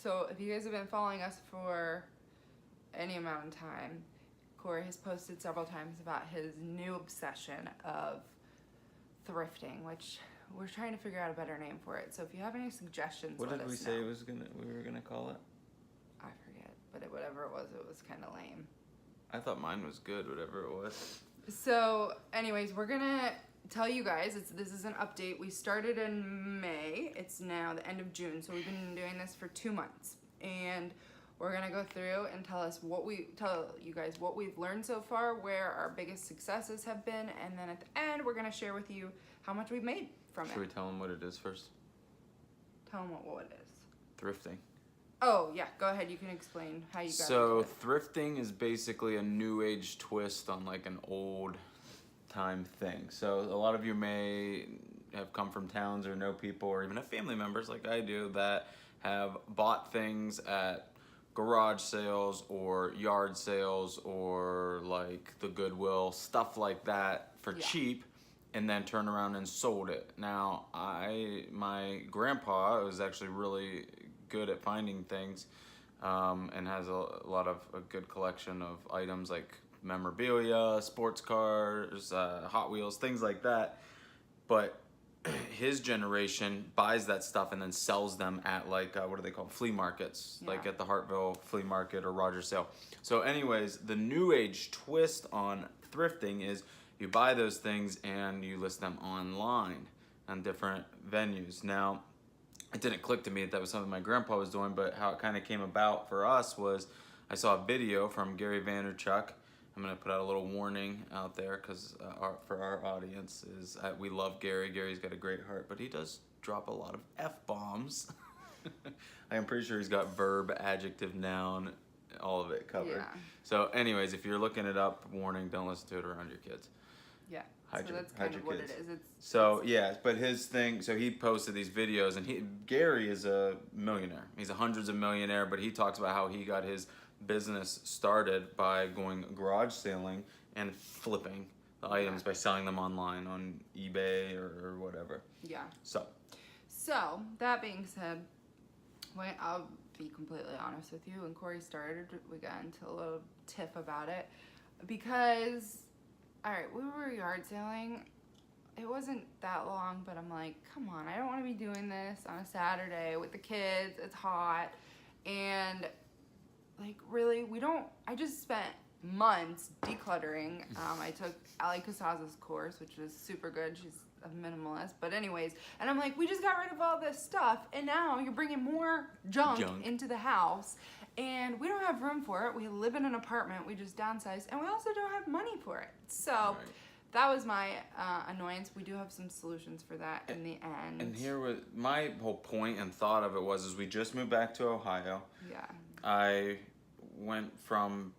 So if you guys have been following us for any amount of time, Corey has posted several times about his new obsession of thrifting, which we're trying to figure out a better name for it. So if you have any suggestions, what let did we us say know. we were gonna call it? I forget, but whatever it was kind of lame. I thought mine was good, whatever it was. So anyways, we're gonna tell you guys, this is an update. We started in May. It's now the end of June, so we've been doing this for 2 months. And we're gonna go through and tell you guys what we've learned so far, where our biggest successes have been, and then at the end, we're gonna share with you how much we've made from it. Should we tell them what it is first? Tell them what it is. Thrifting. Oh, yeah, go ahead. You can explain how you got So into it. thrifting is basically a new age twist on like an old time thing. So a lot of you may have come from towns or know people or even have family members like I do that have bought things at garage sales or yard sales or like the Goodwill, stuff like that for cheap, and then turn around and sold it. Now, my grandpa was actually really good at finding things and has a lot of a good collection of items like memorabilia, sports cars, Hot Wheels, things like that. But his generation buys that stuff and then sells them at like what are they called, flea markets, like at the Hartville Flea Market or Rogers Sale. So anyways, the new age twist on thrifting is you buy those things and you list them online on different venues. Now, it didn't click to me that was something my grandpa was doing, but how it kind of came about for us was I saw a video from Gary Vaynerchuk. I'm gonna put out a little warning out there because for our audience is we love Gary. Gary's got a great heart, but he does drop a lot of F-bombs. I'm pretty sure he's got verb, adjective, noun, all of it covered. Yeah. So anyways, if you're looking it up, warning, don't listen to it around your kids. Yeah. Hide so your, that's hide kind your of what kids. it is. So yeah, but his thing, so he posted these videos, and Gary is a millionaire. He's a hundreds of millionaire, but he talks about how he got his business started by going garage sailing and flipping the items by selling them online on eBay or whatever. Yeah. So that being said, I'll be completely honest with you. When Corey started, we got into a little tiff about it because, all right, we were yard sailing. It wasn't that long, but I'm like, come on, I don't want to be doing this on a Saturday with the kids. It's hot. And like, really, I just spent months decluttering. I took Ali Casaza's course, which was super good. She's a minimalist, but anyways, and I'm like, we just got rid of all this stuff, and now you're bringing more junk into the house, and we don't have room for it. We live in an apartment, we just downsized, and we also don't have money for it. So that was my annoyance. We do have some solutions for that in the end. And here was my whole point and thought of it was we just moved back to Ohio. Yeah. I went from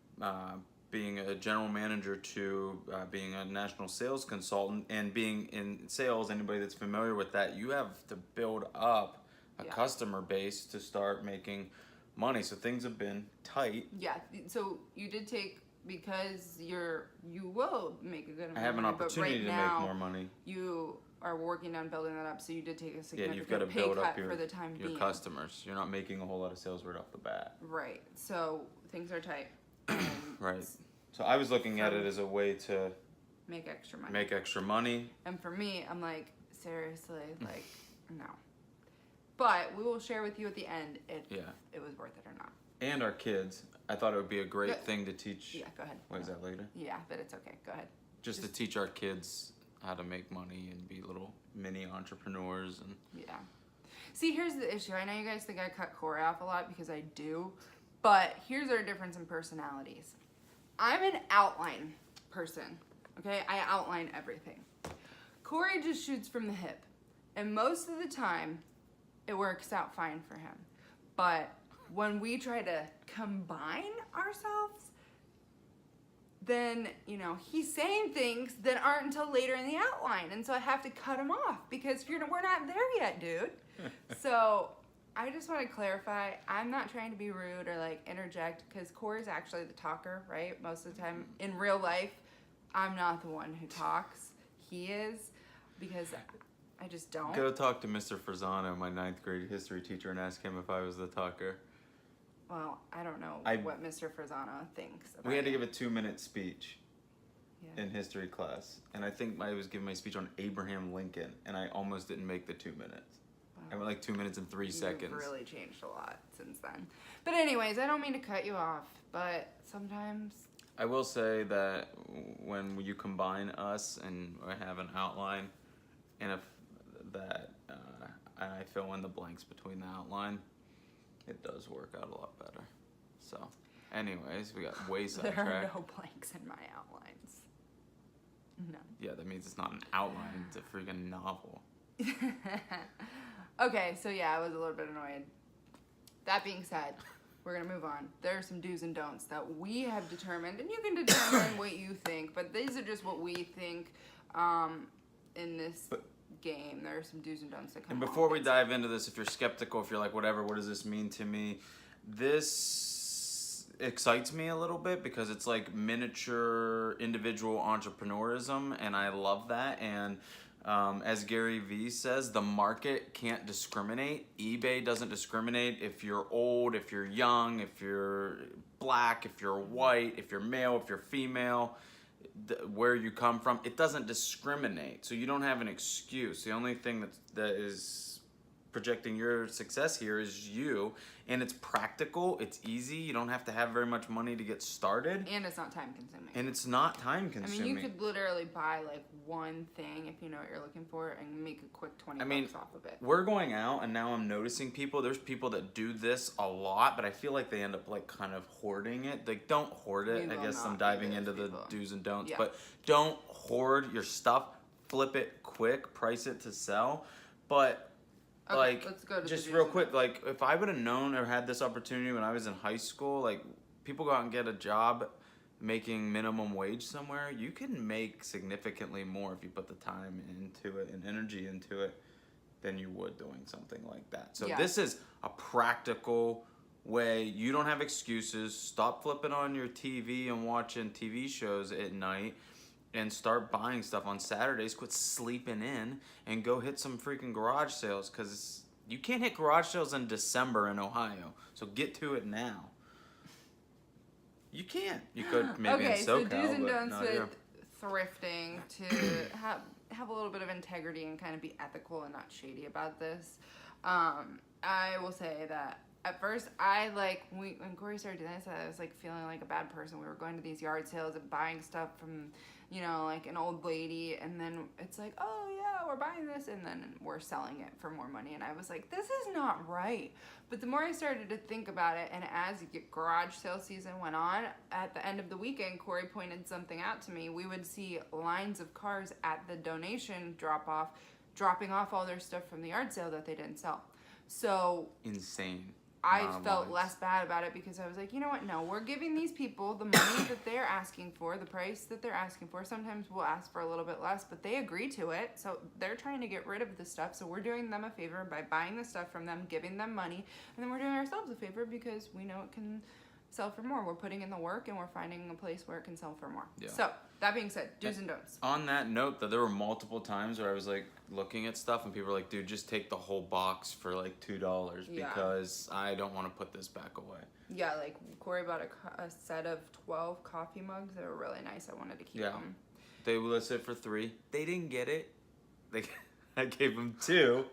being a general manager to being a national sales consultant, and being in sales, anybody that's familiar with that, you have to build up a customer base to start making money. So things have been tight. Yeah, so you did take, because you will make a good amount of money. I have an opportunity to make more money. You are working on building that up, so you did take a significant you've got to pay build cut up for the time your being. customers. You're not making a whole lot of sales right off the bat. Right, so things are tight. Right. So I was looking at it as a way to make extra money. Make extra money. And for me, I'm like, seriously, like, no. But we will share with you at the end if it was worth it or not. And our kids, I thought it would be a great thing to teach. Yeah, go ahead. What is that later? Yeah, but it's okay. Go ahead. Just to teach our kids how to make money and be little mini entrepreneurs. And yeah. See, here's the issue. I know you guys think I cut Corey off a lot because I do, but here's our difference in personalities. I'm an outline person, okay? I outline everything. Corey just shoots from the hip, and most of the time, it works out fine for him. But when we try to combine ourselves, then, he's saying things that aren't until later in the outline, and so I have to cut him off because we're not there yet, dude. So I just want to clarify, I'm not trying to be rude or like interject, because Corey's actually the talker, right? Most of the time in real life, I'm not the one who talks. He is, because I just don't. Go talk to Mr. Frazano, my 9th grade history teacher, and ask him if I was the talker. Well, I don't know what Mr. Frazana thinks about We had to it. give a 2-minute speech Yeah. in history class, and I think I was giving my speech on Abraham Lincoln, and I almost didn't make the 2 minutes. I went like 2 minutes and 3 seconds. You've really changed a lot since then. But anyways, I don't mean to cut you off, but sometimes... I will say that when you combine us and I have an outline, and if that I fill in the blanks between the outline, it does work out a lot better. So, anyways, we got way sidetracked. There are no blanks in my outlines. No. Yeah, that means it's not an outline, it's a freaking novel. Okay, so yeah, I was a little bit annoyed. That being said, we're going to move on. There are some do's and don'ts that we have determined, and you can determine what you think, but these are just what we think in this game. There are some do's and don'ts that come And before we dive into this, if you're skeptical, if you're like, whatever, what does this mean to me? This excites me a little bit because it's like miniature individual entrepreneurism, and I love that. And as Gary Vee says, the market can't discriminate. eBay doesn't discriminate if you're old, if you're young, if you're black, if you're white, if you're male, if you're female, where you come from. It doesn't discriminate, so you don't have an excuse. The only thing that is projecting your success here is you, and it's practical, it's easy, you don't have to have very much money to get started, and it's not time consuming. and it's not time consuming. I mean, you could literally buy like one thing if you know what you're looking for and make a quick 20 bucks off of it. We're going out, and now I'm noticing there's people that do this a lot, but I feel like they end up like kind of hoarding it. Like, don't hoard it. I guess I'm diving into the do's and don'ts, but don't hoard your stuff. Flip it quick, price it to sell. But okay, like, let's go to just the real quick, like if I would have known or had this opportunity when I was in high school, like people go out and get a job making minimum wage somewhere, you can make significantly more if you put the time into it and energy into it than you would doing something like that. So this is a practical way. You don't have excuses. Stop flipping on your TV and watching TV shows at night and start buying stuff on Saturdays. Quit sleeping in and go hit some freaking garage sales, because you can't hit garage sales in December in Ohio. So get to it now. You can't. You could maybe in SoCal, so do's and but don'ts not with here. thrifting to have a little bit of integrity and kind of be ethical and not shady about this. I will say that at first, when Corey started doing this, I was like feeling like a bad person. We were going to these yard sales and buying stuff from, like an old lady, and then it's like, oh yeah, we're buying this, and then we're selling it for more money. And I was like, this is not right. But the more I started to think about it, and as garage sale season went on, at the end of the weekend, Corey pointed something out to me. We would see lines of cars at the donation dropping off all their stuff from the yard sale that they didn't sell. So Insane. I felt less bad about it because I was like, you know what? No, we're giving these people the money that they're asking for, the price that they're asking for. Sometimes we'll ask for a little bit less, but they agree to it. So they're trying to get rid of the stuff. So we're doing them a favor by buying the stuff from them, giving them money, and then we're doing ourselves a favor because we know it can sell for more. We're putting in the work, and we're finding a place where it can sell for more. Yeah. So that being said, do's and don'ts. On that note, though, there were multiple times where I was like looking at stuff, and people were like, "Dude, just take the whole box for like $2 because I don't want to put this back away." Yeah, like Corey bought a set of 12 coffee mugs. They were really nice. I wanted to keep them. They listed for $3. They didn't get it. I gave them 2.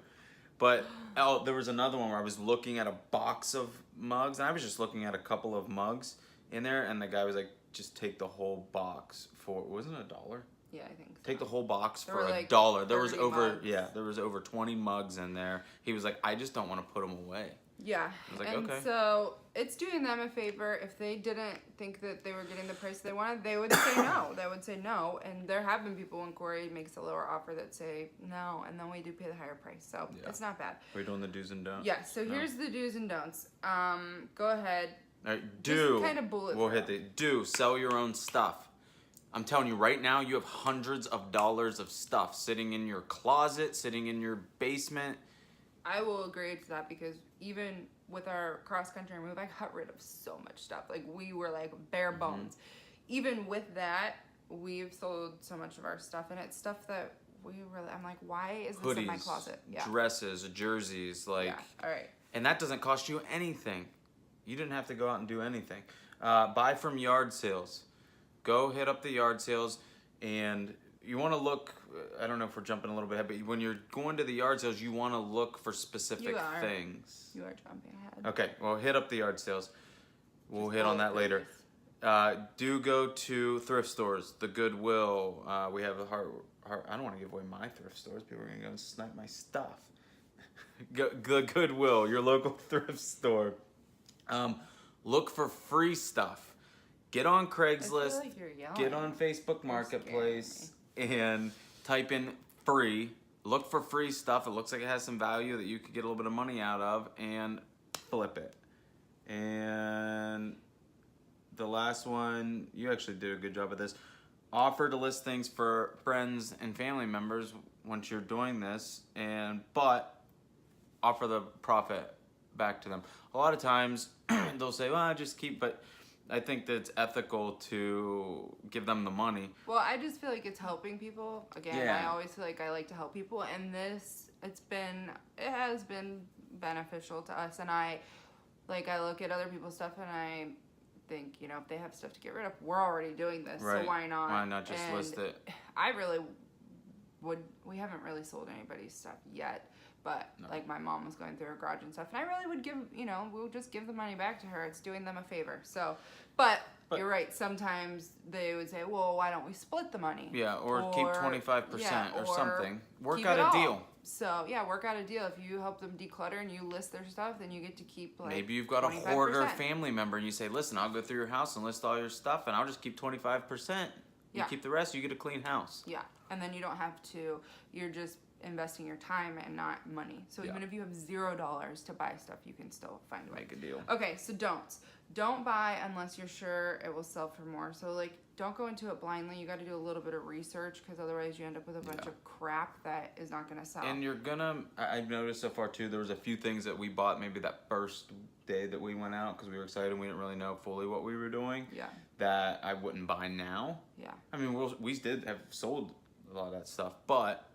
But there was another one where I was looking at a box of mugs, and I was just looking at a couple of mugs in there, and the guy was like, just take the whole box for, wasn't it $1? Yeah, I think so. Take the whole box for like $1. There was mugs. there was over 20 mugs in there. He was like, I just don't want to put them away. Yeah, I was like, and okay. So it's doing them a favor. If they didn't think that they were getting the price they wanted, they would say no. They would say no, and there have been people when Corey makes a lower offer that say no, and then we do pay the higher price. So it's not bad. We're doing the do's and don'ts. Yeah. So here's the do's and don'ts. Go ahead. All right, do. Just kind of bullet. We'll hit the do. Sell your own stuff. I'm telling you right now, you have hundreds of dollars of stuff sitting in your closet, sitting in your basement. I will agree to that because even with our cross-country move, I got rid of so much stuff. Like, we were like bare bones. Even with that, we've sold so much of our stuff, and it's stuff that I'm like, why is this Hoodies, in my closet? dresses, jerseys, like. Yeah, all right. And that doesn't cost you anything. You didn't have to go out and do anything. Buy from yard sales. Go hit up the yard sales, and you want to look. I don't know if we're jumping a little bit ahead, but when you're going to the yard sales, you want to look for specific things. You are jumping ahead. Okay, well, hit up the yard sales. We'll hit on that later. Do go to thrift stores, the Goodwill. We have a I don't want to give away my thrift stores. People are going to go and snipe my stuff. The Goodwill, your local thrift store. Look for free stuff. Get on Craigslist. Like you're yelling. Get on Facebook Marketplace and type in free. Look for free stuff. It looks like it has some value that you could get a little bit of money out of, and flip it. And the last one, you actually did a good job of this. Offer to list things for friends and family members once you're doing this, but offer the profit back to them. A lot of times they'll say, well, just keep, but I think that it's ethical to give them the money. Well, I just feel like it's helping people. Again, Yeah. I always feel like I like to help people, and it has been beneficial to us. And I look at other people's stuff and I think, if they have stuff to get rid of, we're already doing this, Right. so why not? Why not just list it? I really we haven't really sold anybody's stuff yet, but No. like my mom was going through her garage and stuff, and I really would give, we'll just give the money back to her. It's doing them a favor. So, but you're right. Sometimes they would say, well, why don't we split the money? Yeah, or keep 25% or something. Work keep out it a all. deal. So yeah, work out a deal. If you help them declutter and you list their stuff, then you get to keep Maybe you've got 25%. a hoarder family member and you say, listen, I'll go through your house and list all your stuff and I'll just keep 25%. You Yeah. keep the rest, you get a clean house. Yeah, and then you don't have to. You're just investing your time and not money. So even if you have $0 to buy stuff, you can still find a way. Make a deal. Okay, so don't buy unless you're sure it will sell for more. So don't go into it blindly. You got to do a little bit of research, because otherwise you end up with a bunch of crap that is not going to sell. And I've noticed so far too, there was a few things that we bought maybe that first day that we went out because we were excited and we didn't really know fully what we were doing. Yeah. That I wouldn't buy now. Yeah. I mean, we did have sold a lot of that stuff, but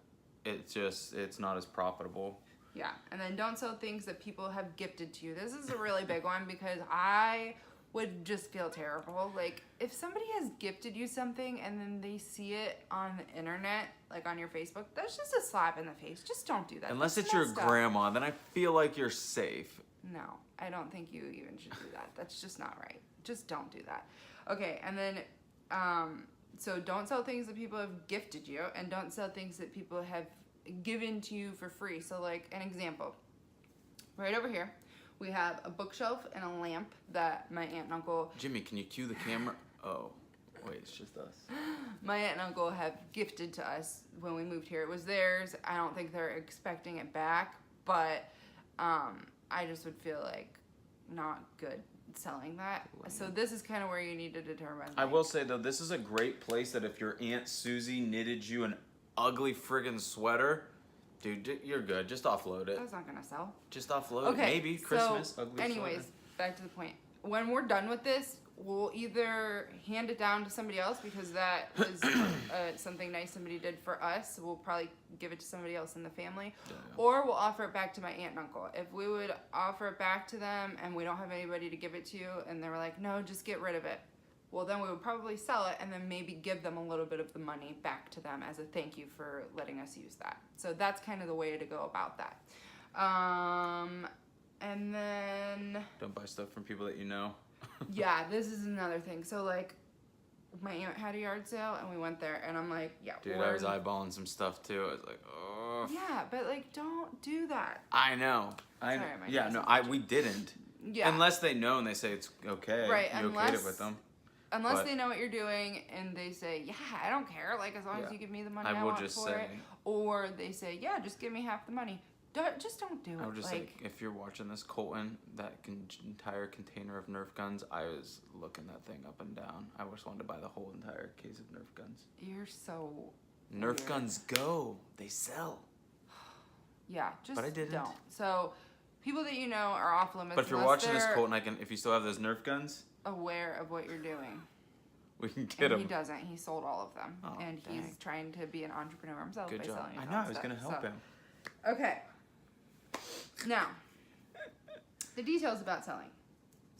it's not as profitable. Yeah, and then don't sell things that people have gifted to you. This is a really big one, because I would just feel terrible. Like, if somebody has gifted you something and then they see it on the internet, like on your Facebook, that's just a slap in the face. Just don't do that. Unless That's it's your messed up. grandma, then I feel like you're safe. No, I don't think you even should do that. That's just not right. Just don't do that. Okay, and then, so don't sell things that people have gifted you, and don't sell things that people have given to you for free. So like an example, right over here, we have a bookshelf and a lamp that my aunt and uncle... Jimmy, can you cue the camera? Oh, wait, it's just us. My aunt and uncle have gifted to us when we moved here. It was theirs. I don't think they're expecting it back, but I just would feel like not good selling that. So this is kind of where you need to determine. I will say though, this is a great place that if your Aunt Susie knitted you an ugly friggin' sweater, dude, you're good. Just offload it. That's not gonna sell. Just offload it. Okay. Maybe Christmas, So, ugly anyways, sweater. back to the point. When we're done with this, we'll either hand it down to somebody else, because that is something nice somebody did for us. We'll probably give it to somebody else in the family. Yeah. Or we'll offer it back to my aunt and uncle. If we would offer it back to them and we don't have anybody to give it to, and they were like, no, just get rid of it, well, then we would probably sell it and then maybe give them a little bit of the money back to them as a thank you for letting us use that. So that's kind of the way to go about that. And then... Don't buy stuff from people that you know. Yeah, this is another thing. So, like, my aunt had a yard sale, and we went there, and I'm like, yeah. Dude, I was eyeballing some stuff, too. I was like, oh. Yeah, but, like, don't do that. I know. Sorry, my yeah, voice no, is we didn't. Yeah. Unless they know and they say it's okay. Right, You okayed it with them. Unless But- they know what you're doing, and they say, yeah, I don't care, like, as long as Yeah. you give me the money I I will want just for say- it. Or they say, yeah, just give me half the money. Just don't do it. I would just say, if you're watching this, Colton, that entire container of Nerf guns, I was looking that thing up and down. I just wanted to buy the whole entire case of Nerf guns. You're so Nerf weird. guns go. They sell. Yeah, just But I didn't. don't. So, people that you know are off limits. But if you're unless watching this, they're Colton, if you still have those Nerf guns, aware of what you're doing. we can get And them. he doesn't. He sold all of them. Oh, and dang. he's trying to be an entrepreneur himself Good by job. selling his I know. own I was stuff. going to help him. Okay. Now, the details about selling.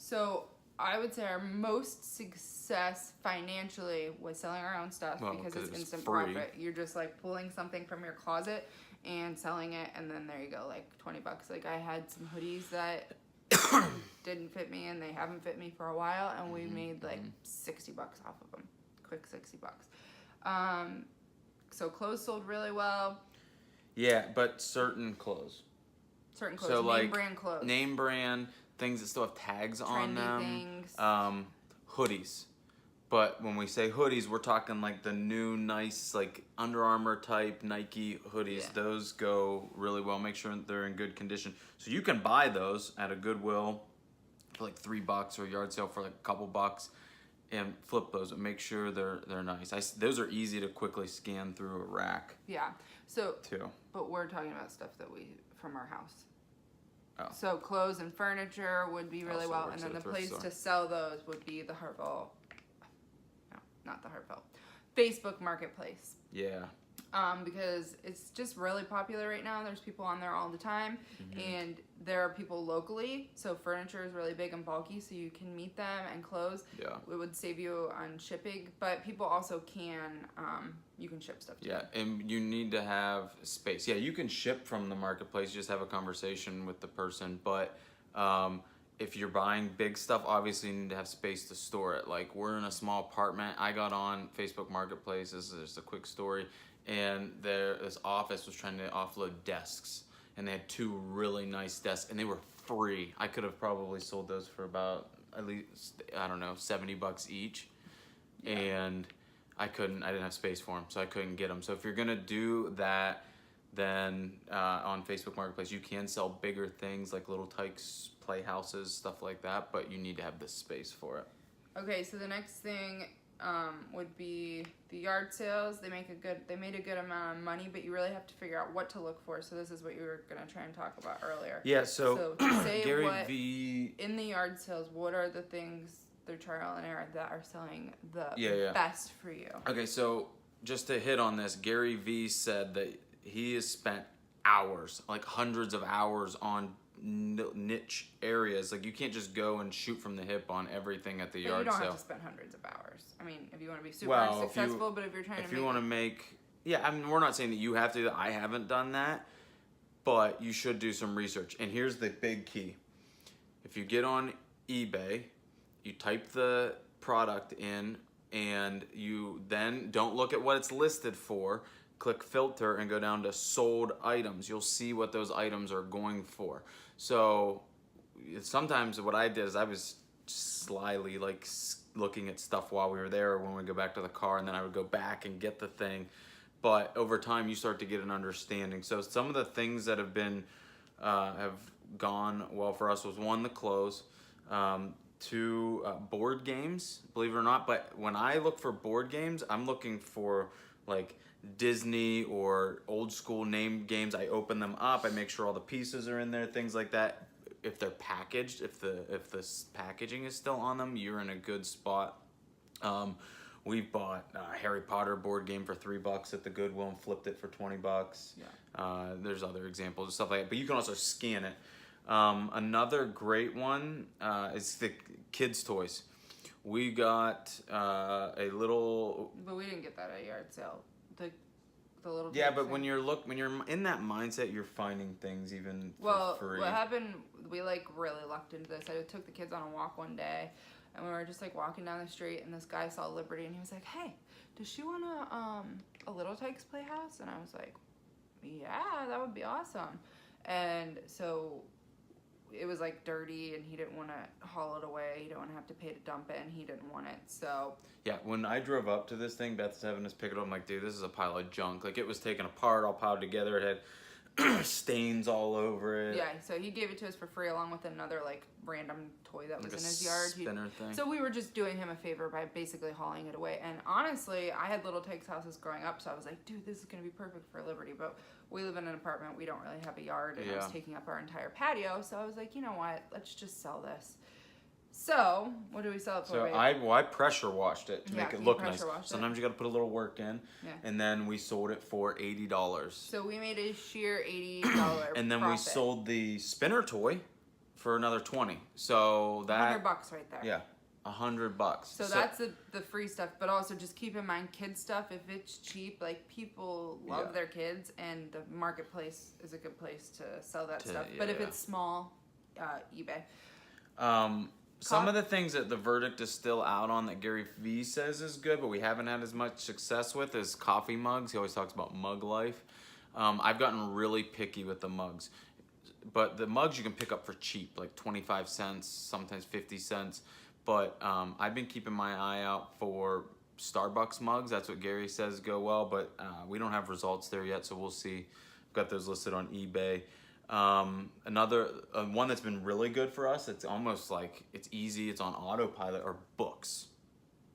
So I would say our most success financially was selling our own stuff because it's instant free. profit. You're just like pulling something from your closet and selling it, and then there you go, like $20. Like I had some hoodies that didn't fit me, and they haven't fit me for a while, and we made like $60 off of them. Quick $60. So clothes sold really well. Yeah, but certain clothes. Certain clothes, So, name brand clothes. Name brand, things that still have tags on Trendy them. things. Hoodies. But when we say hoodies, we're talking like the new nice like Under Armour type Nike hoodies. Yeah. Those go really well. Make sure they're in good condition. So you can buy those at a Goodwill for like $3 or a yard sale for like a couple bucks and flip those and make sure they're nice. Those are easy to quickly scan through a rack. Yeah. So too. But we're talking about stuff that we from our house. Oh. So clothes and furniture would be really Also well, works and then at the a thrift place store. to sell those would be the Hartville. No, not the Hartville. Facebook Marketplace. Yeah. Because it's just really popular right now. There's people on there all the time, and there are people locally. So furniture is really big and bulky, so you can meet them, and clothes. Yeah. It would save you on shipping, but people also can. You can ship stuff. Yeah, and you need to have space. Yeah, you can ship from the marketplace. Just have a conversation with the person, but if you're buying big stuff, obviously you need to have space to store it. Like we're in a small apartment. I got on Facebook Marketplace. This is just a quick story. And this office was trying to offload desks, and they had 2 really nice desks, and they were free. I could have probably sold those for about at least, I don't know, $70 each. Yeah. And I didn't have space for them, so I couldn't get them. So if you're gonna do that, then on Facebook Marketplace, you can sell bigger things like little tykes, playhouses, stuff like that, but you need to have the space for it. Okay, so the next thing would be the yard sales. They made a good amount of money, but you really have to figure out what to look for. So this is what you were gonna try and talk about earlier. Yeah. So say Gary V. In the yard sales, what are the things they're trial and error that are selling the best for you? Okay, so just to hit on this, Gary V said that he has spent hours, like hundreds of hours, on niche areas. Like you can't just go and shoot from the hip on everything at the yard sale. You don't have to spend hundreds of hours. I mean, if you want to be super successful, but if you're trying to make... Yeah, I mean, we're not saying that you have to. I haven't done that, but you should do some research. And here's the big key. If you get on eBay, you type the product in, and you then don't look at what it's listed for. Click filter and go down to sold items. You'll see what those items are going for. So sometimes what I did is I was slyly like looking at stuff while we were there, or when we go back to the car, and then I would go back and get the thing. But over time, you start to get an understanding. So some of the things that have been have gone well for us was 1, the clothes, 2, board games, believe it or not. But when I look for board games, I'm looking for like Disney or old school name games. I open them up, I make sure all the pieces are in there, things like that. If they're packaged, if the packaging is still on them, you're in a good spot. We've bought a Harry Potter board game for $3 at the Goodwill and flipped it for $20. Yeah. There's other examples of stuff like that, but you can also scan it. Another great one is the kids' toys. We got a little. But we didn't get that at a yard sale. The little. Yeah, but when you're in that mindset, you're finding things even for free. What happened? We like really lucked into this. I took the kids on a walk one day, and we were just like walking down the street, and this guy saw Liberty, and he was like, "Hey, does she want a Little Tykes Playhouse?" And I was like, "Yeah, that would be awesome." And so it was like dirty, and he didn't want to haul it away. He didn't want to have to pay to dump it, and he didn't want it. So yeah, when I drove up to this thing, Beth's having us pick it up. I'm like, dude, this is a pile of junk. Like it was taken apart, all piled together. It had stains all over it. Yeah, so he gave it to us for free along with another like random toy that was like in his yard. Spinner thing. So we were just doing him a favor by basically hauling it away. And honestly, I had Little Tykes houses growing up, so I was like, dude, this is gonna be perfect for Liberty. But we live in an apartment, we don't really have a yard, and it was taking up our entire patio. So I was like, you know what? Let's just sell this. So what do we sell it for? So I pressure washed it to make it look nice. Sometimes you got to put a little work in, and then we sold it for $80. So we made a sheer $80 and then profit. we sold the spinner toy for another 20. So that $100 right there. Yeah, $100. So that's the free stuff, but also just keep in mind kids stuff. If it's cheap, like people love their kids, and the marketplace is a good place to sell that stuff. But if it's small, eBay. Some of the things that the verdict is still out on that Gary Vee says is good, but we haven't had as much success with, is coffee mugs. He always talks about mug life. I've gotten really picky with the mugs, but the mugs you can pick up for cheap, like 25 cents, sometimes 50 cents. But I've been keeping my eye out for Starbucks mugs. That's what Gary says go well, but we don't have results there yet, so we'll see. I've got those listed on eBay. Another one that's been really good for us, it's almost like it's easy, it's on autopilot, are books.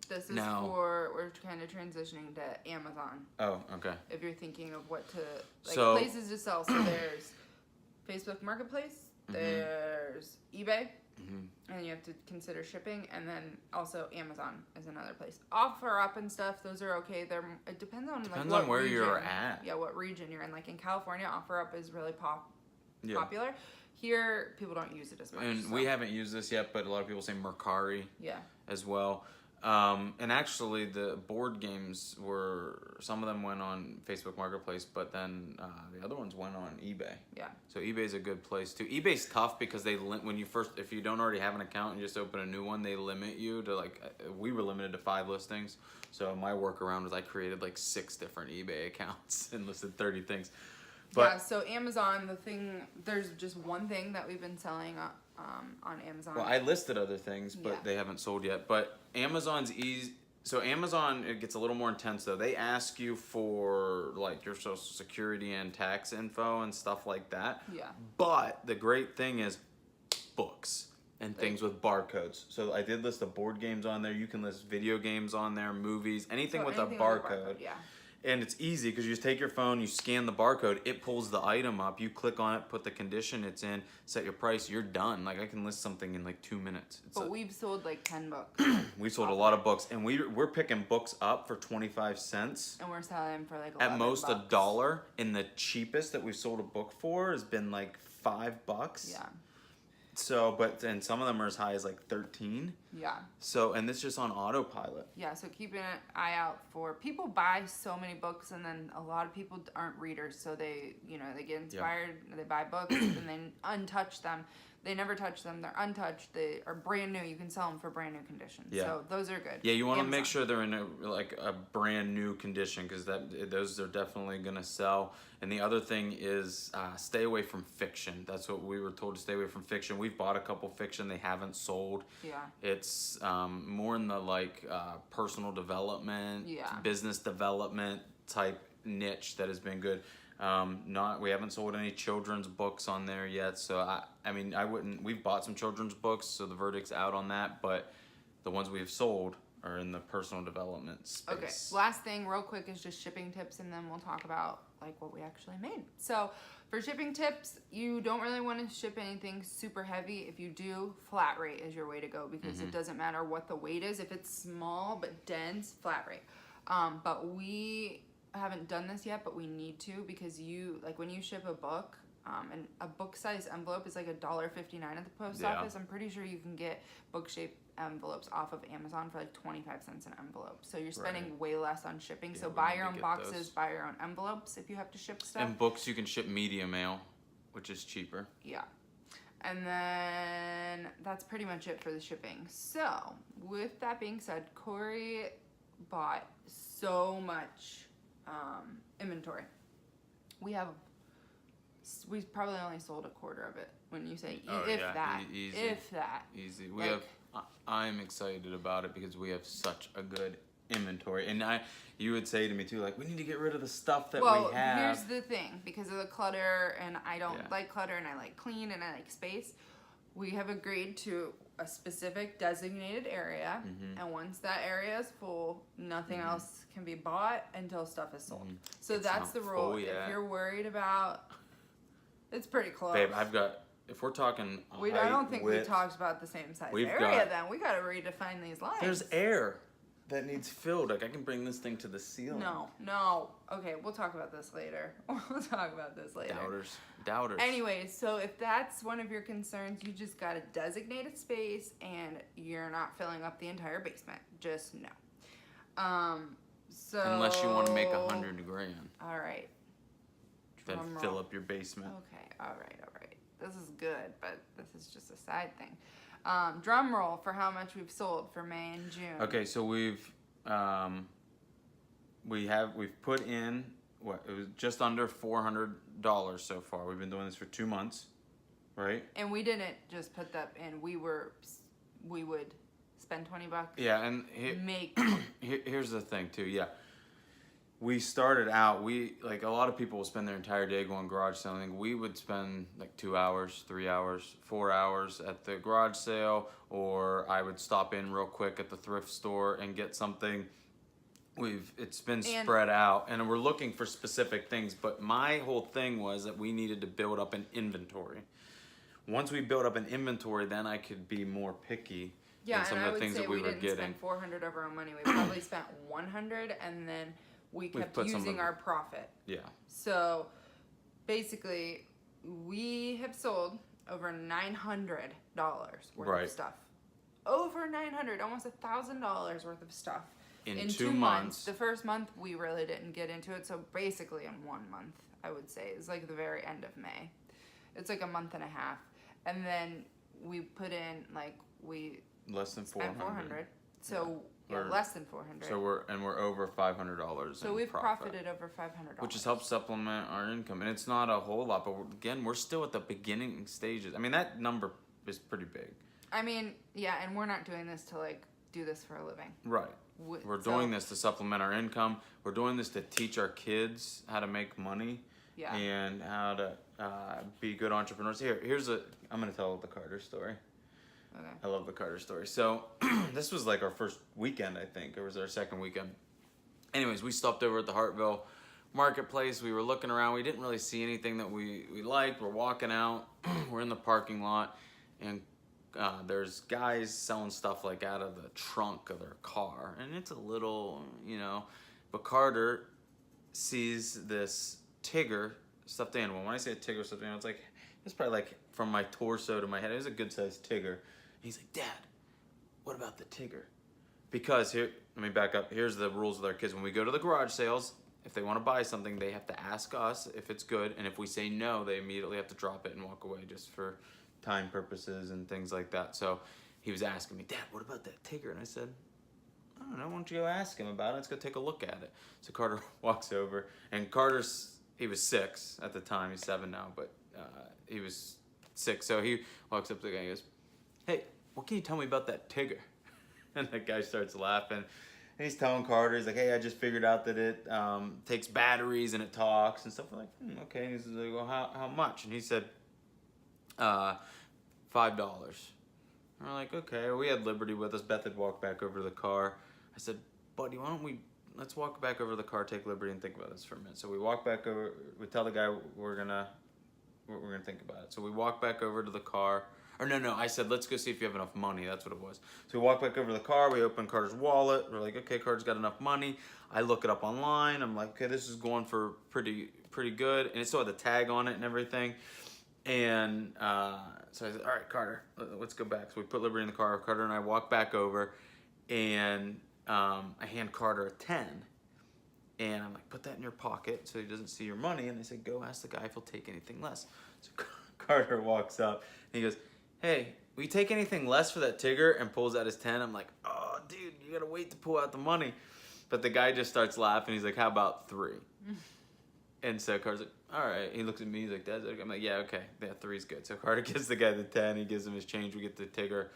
This is we're kind of transitioning to Amazon. Oh, okay. If you're thinking of what to, like, places to sell. So there's Facebook Marketplace, there's eBay, and you have to consider shipping, and then also Amazon is another place. OfferUp and stuff, those are okay. It depends on what where region, you're at. Yeah, what region you're in. Like in California, OfferUp is really popular. Here, people don't use it as much. And we haven't used this yet, but a lot of people say Mercari as well. And actually, the board games some of them went on Facebook Marketplace, but then the other ones went on eBay. Yeah. So eBay's a good place too. eBay's tough because if you don't already have an account and just open a new one, they limit you to we were limited to 5 listings. So my workaround was I created 6 different eBay accounts and listed 30 things. But, so Amazon, there's just one thing that we've been selling on Amazon. Well, I listed other things, but they haven't sold yet. But Amazon's easy. So Amazon, it gets a little more intense though. They ask you for your social security and tax info and stuff like that. Yeah. But the great thing is books and things with barcodes. So I did list the board games on there. You can list video games on there, movies, anything with a barcode. Yeah. And it's easy because you just take your phone, you scan the barcode, it pulls the item up, you click on it, put the condition it's in, set your price, you're done. I can list something in 2 minutes. But we've sold 10 books. We sold a lot of books, and we're picking books up for 25 cents. And we're selling them for $11. At most $1, and the cheapest that we've sold a book for has been $5. Yeah. So, and some of them are as high as 13. Yeah. So, and it's just on autopilot. Yeah, so keep an eye out for, people buy so many books, and then a lot of people aren't readers, so they get inspired, they buy books, and then untouch them. They never touch them. They're untouched. They are brand new. You can sell them for brand new condition. Yeah. So those are good. Yeah, you want to make sure they're in a brand new condition, because those are definitely going to sell. And the other thing is stay away from fiction. That's what we were told, to stay away from fiction. We've bought a couple fiction they haven't sold. Yeah. It's more in the personal development, business development type niche that has been good. We haven't sold any children's books on there yet, so we've bought some children's books, so the verdict's out on that, but the ones we've sold are in the personal development space. Okay, last thing real quick is just shipping tips, and then we'll talk about what we actually made. So for shipping tips, you don't really want to ship anything super heavy. If you do, flat rate is your way to go, because it doesn't matter what the weight is. If it's small but dense, flat rate. But we haven't done this yet, but we need to, because when you ship a book, and a book size envelope is $1.59 at the post office. I'm pretty sure you can get book shaped envelopes off of Amazon for 25 cents an envelope. So you're spending way less on shipping. So buy your own boxes, buy your own envelopes if you have to ship stuff. And books you can ship media mail, which is cheaper. Yeah. And then that's pretty much it for the shipping. So with that being said, Corey bought so much inventory. We've probably only sold a quarter of it, when you say easy. I'm excited about it because we have such a good inventory, and you would say to me too, we need to get rid of the stuff that we have. Well, here's the thing, because of the clutter, and I don't like clutter, and I like clean, and I like space. We have agreed to a specific designated area, and once that area is full, nothing else can be bought until stuff is sold. So that's the rule. If you're worried about, it's pretty close. Babe, if we're talking I don't think we talked about the same size area then. We got to redefine these lines. There's air. that needs filled. Like I can bring this thing to the ceiling. No. Okay, we'll talk about this later. Doubters. Anyways, so if that's one of your concerns, you just got a designated space and you're not filling up the entire basement. Just no. So unless you want to make $100,000. All right. Then fill up your basement. Okay. All right. This is good, but this is just a side thing. Drum roll for how much we've sold for May and June. Okay, so we've put in it was just under $400 so far. We've been doing this for 2 months, right? And we didn't just put that in. We would spend $20. Yeah, and make. Here's the thing too. Yeah, we started out. Like a lot of people will spend their entire day going garage selling. We would spend like 2 hours, 3 hours, 4 hours at the garage sale, or I would stop in real quick at the thrift store and get something. It's been spread out, and we're looking for specific things. But my whole thing was that we needed to build up an inventory. Once we built up an inventory, then I could be more picky. Yeah, some and of the I would things say that we were didn't getting. spend $400 of our own money. We probably spent $100, and then we kept using our profit. Yeah. So basically, we have sold over $900 worth of stuff. Over $900, almost $1,000 worth of stuff In 2 months. The first month we really didn't get into it, so basically in 1 month, I would say it's like the very end of May. It's like a month and a half, and then we put in less than spent 400. So yeah, less than 400. So we're over $500. So we've profited over $500, which has helped supplement our income, and it's not a whole lot. But again, we're still at the beginning stages. I mean, that number is pretty big. I mean, yeah, and we're not doing this to do this for a living. Right. We're doing this to supplement our income. We're doing this to teach our kids how to make money. Yeah. And how to be good entrepreneurs. I'm going to tell the Carter story. Okay. I love the Carter story. So this was like our first weekend, I think. It was our second weekend. Anyways, we stopped over at the Hartville Marketplace. We were looking around. We didn't really see anything that we liked. We're walking out. We're in the parking lot. And there's guys selling stuff like out of the trunk of their car. And it's a little, But Carter sees this Tigger stuffed animal. When I say a Tigger stuffed animal, it's probably like from my torso to my head. It was a good sized Tigger. He's like, Dad, what about the Tigger? Because let me back up. Here's the rules with our kids. When we go to the garage sales, if they want to buy something, they have to ask us if it's good. And if we say no, they immediately have to drop it and walk away just for time purposes and things like that. So he was asking me, Dad, what about that Tigger? And I said, I don't know. Why don't you go ask him about it? Let's go take a look at it. So Carter walks over, and he was 6 at the time. He's 7 now, but he was 6. So he walks up to the guy and goes, Hey, what can you tell me about that Tigger? And that guy starts laughing. And he's telling Carter, he's like, hey, I just figured out that it takes batteries and it talks and stuff. We're like, okay. And he's like, well, how much? And he said, $5. And we're like, okay. We had Liberty with us. Beth had walked back over to the car. I said, buddy, let's walk back over to the car, take Liberty, and think about this for a minute. So we walk back over. We tell the guy we're gonna think about it. So we walk back over to the car. Or no, I said, let's go see if you have enough money. That's what it was. So we walk back over to the car. We open Carter's wallet. We're like, okay, Carter's got enough money. I look it up online. I'm like, okay, this is going for pretty good. And it still had the tag on it and everything. And so I said, all right, Carter, let's go back. So we put Liberty in the car. Carter and I walk back over, and I hand Carter a 10. And I'm like, put that in your pocket so he doesn't see your money. And they said, go ask the guy if he'll take anything less. So Carter walks up and he goes, hey, will you take anything less for that Tigger? And pulls out his 10. I'm like, oh, dude, you gotta wait to pull out the money. But the guy just starts laughing. He's like, how about 3? And so Carter's like, all right. He looks at me. He's like, that's okay. I'm like, yeah, okay. Yeah, 3's good. So Carter gives the guy the 10. He gives him his change. We get the Tigger.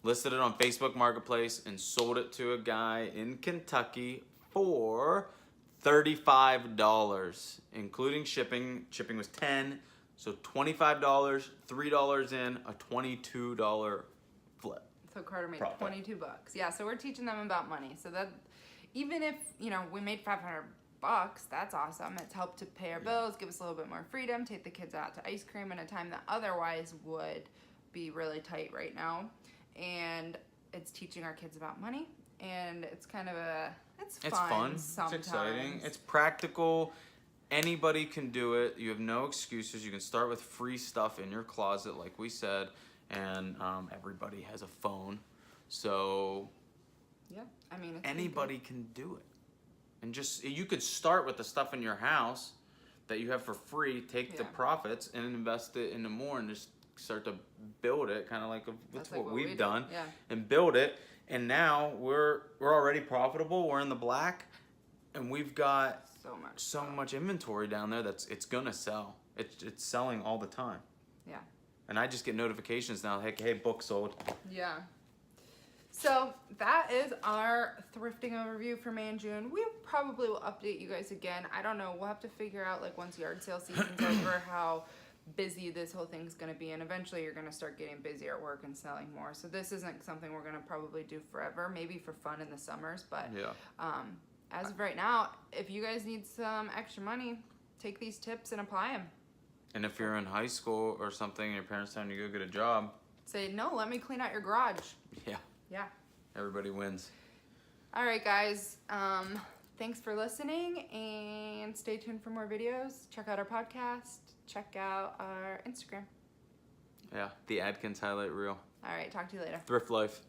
Listed it on Facebook Marketplace and sold it to a guy in Kentucky for $35, including shipping. Shipping was $10. So $25, $3 in, a $22 flip. So Carter made profit. $22. Yeah, so we're teaching them about money. So that even if, we made $500, that's awesome. It's helped to pay our bills, give us a little bit more freedom, take the kids out to ice cream in a time that otherwise would be really tight right now. And it's teaching our kids about money. and it's kind of it's It's fun. fun. Sometimes. It's exciting. It's practical. Anybody can do it. You have no excuses. You can start with free stuff in your closet, like we said, and everybody has a phone. So Yeah, I mean, it's anybody can do it. And just, you could start with the stuff in your house that you have for free, take the profits and invest it into more, and just start to build it, kind of like that's what we've done, and build it. And now we're already profitable. We're in the black, and we've got so much inventory down there it's gonna sell. It's selling all the time. Yeah. And I just get notifications now, like, hey, book sold. Yeah. So that is our thrifting overview for May and June. We probably will update you guys again. I don't know. We'll have to figure out, like, once yard sale season's over, how busy this whole thing's going to be. And eventually you're going to start getting busier at work and selling more. So this isn't something we're going to probably do forever, maybe for fun in the summers. But as of right now, if you guys need some extra money, take these tips and apply them. And if you're in high school or something and your parents telling you to go get a job, say, no, let me clean out your garage. Yeah. Yeah. Everybody wins. All right, guys. Thanks for listening, and stay tuned for more videos. Check out our podcast. Check out our Instagram. Yeah, the Adkins highlight reel. All right, talk to you later. Thrift life.